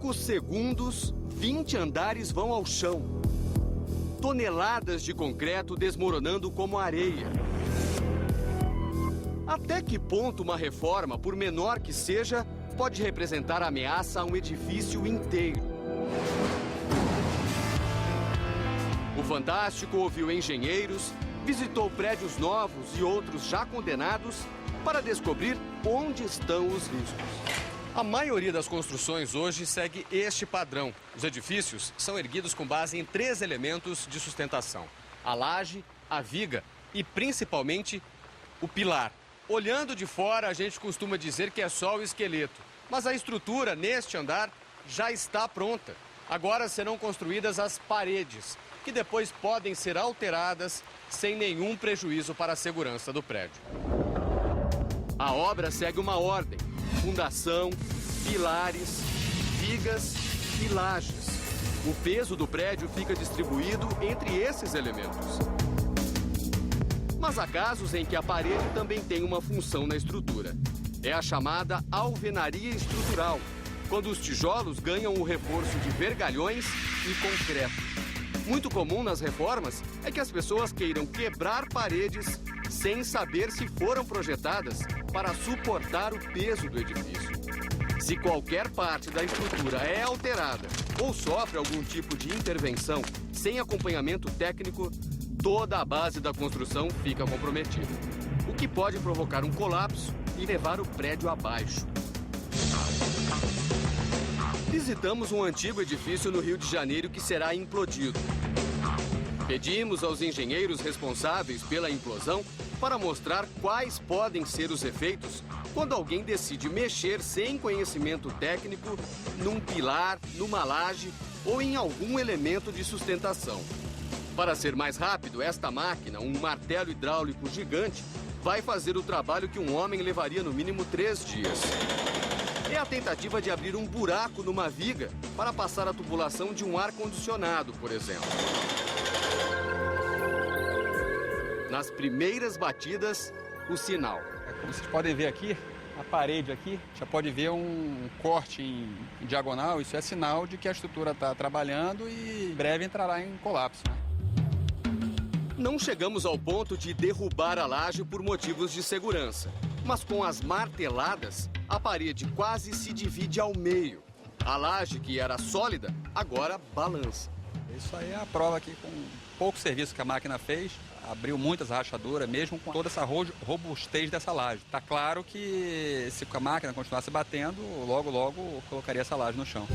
poucos segundos, 20 andares vão ao chão. Toneladas de concreto desmoronando como areia. Até que ponto uma reforma, por menor que seja, pode representar ameaça a um edifício inteiro? O Fantástico ouviu engenheiros, visitou prédios novos e outros já condenados para descobrir onde estão os riscos. A maioria das construções hoje segue este padrão. Os edifícios são erguidos com base em 3 elementos de sustentação: a laje, a viga e, principalmente, o pilar. Olhando de fora, a gente costuma dizer que é só o esqueleto, mas a estrutura neste andar já está pronta. Agora serão construídas as paredes, que depois podem ser alteradas sem nenhum prejuízo para a segurança do prédio. A obra segue uma ordem: fundação, pilares, vigas e lajes. O peso do prédio fica distribuído entre esses elementos. Mas há casos em que a parede também tem uma função na estrutura. É a chamada alvenaria estrutural, quando os tijolos ganham o reforço de vergalhões e concreto. Muito comum nas reformas é que as pessoas queiram quebrar paredes sem saber se foram projetadas para suportar o peso do edifício. Se qualquer parte da estrutura é alterada ou sofre algum tipo de intervenção sem acompanhamento técnico, toda a base da construção fica comprometida, o que pode provocar um colapso e levar o prédio abaixo. Visitamos um antigo edifício no Rio de Janeiro que será implodido. Pedimos aos engenheiros responsáveis pela implosão para mostrar quais podem ser os efeitos quando alguém decide mexer sem conhecimento técnico num pilar, numa laje ou em algum elemento de sustentação. Para ser mais rápido, esta máquina, um martelo hidráulico gigante, vai fazer o trabalho que um homem levaria no mínimo 3 dias. É a tentativa de abrir um buraco numa viga para passar a tubulação de um ar-condicionado, por exemplo. Nas primeiras batidas, o sinal. Como vocês podem ver aqui, a parede aqui, já pode ver um corte em diagonal. Isso é sinal de que a estrutura está trabalhando e em breve entrará em colapso. Não chegamos ao ponto de derrubar a laje por motivos de segurança. Mas com as marteladas, a parede quase se divide ao meio. A laje, que era sólida, agora balança. Isso aí é a prova que com pouco serviço que a máquina fez, abriu muitas rachaduras, mesmo com toda essa robustez dessa laje. Está claro que se a máquina continuasse batendo, logo colocaria essa laje no chão.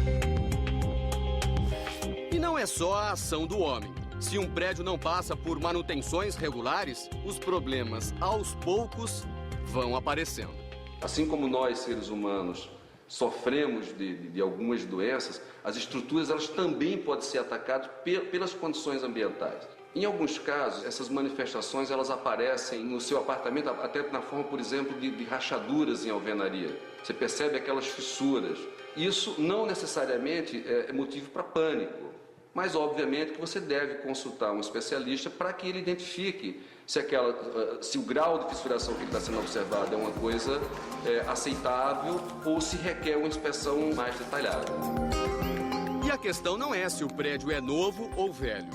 E não é só a ação do homem. Se um prédio não passa por manutenções regulares, os problemas, aos poucos, vão aparecendo. Assim como nós, seres humanos, sofremos de algumas doenças, as estruturas elas também podem ser atacadas pelas condições ambientais. Em alguns casos, essas manifestações elas aparecem no seu apartamento, até na forma, por exemplo, de rachaduras em alvenaria. Você percebe aquelas fissuras. Isso não necessariamente é motivo para pânico, mas obviamente que você deve consultar um especialista para que ele identifique se o grau de fissuração que está sendo observado é uma coisa aceitável ou se requer uma inspeção mais detalhada. E a questão não é se o prédio é novo ou velho.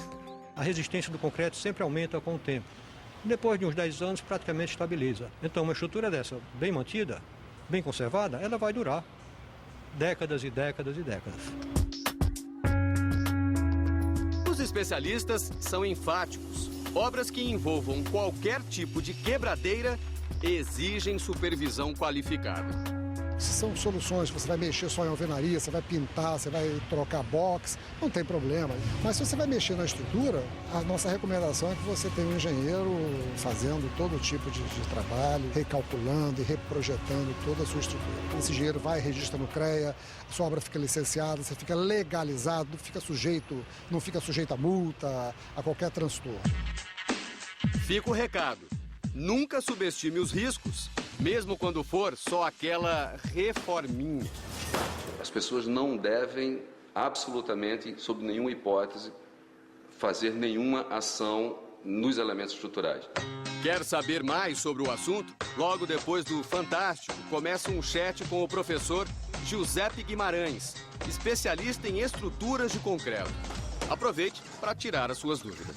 A resistência do concreto sempre aumenta com o tempo. Depois de uns 10 anos, praticamente estabiliza. Então, uma estrutura dessa, bem mantida, bem conservada, ela vai durar décadas e décadas e décadas. Os especialistas são enfáticos. Obras que envolvam qualquer tipo de quebradeira exigem supervisão qualificada. Se são soluções, você vai mexer só em alvenaria, você vai pintar, você vai trocar box, não tem problema. Mas se você vai mexer na estrutura, a nossa recomendação é que você tenha um engenheiro fazendo todo tipo de trabalho, recalculando e reprojetando toda a sua estrutura. Esse engenheiro vai, registra no CREA, a sua obra fica licenciada, você fica legalizado, não fica sujeito a multa, a qualquer transtorno. Fica o recado. Nunca subestime os riscos, mesmo quando for só aquela reforminha. As pessoas não devem, absolutamente, sob nenhuma hipótese, fazer nenhuma ação nos elementos estruturais. Quer saber mais sobre o assunto? Logo depois do Fantástico, começa um chat com o professor Giuseppe Guimarães, especialista em estruturas de concreto. Aproveite para tirar as suas dúvidas.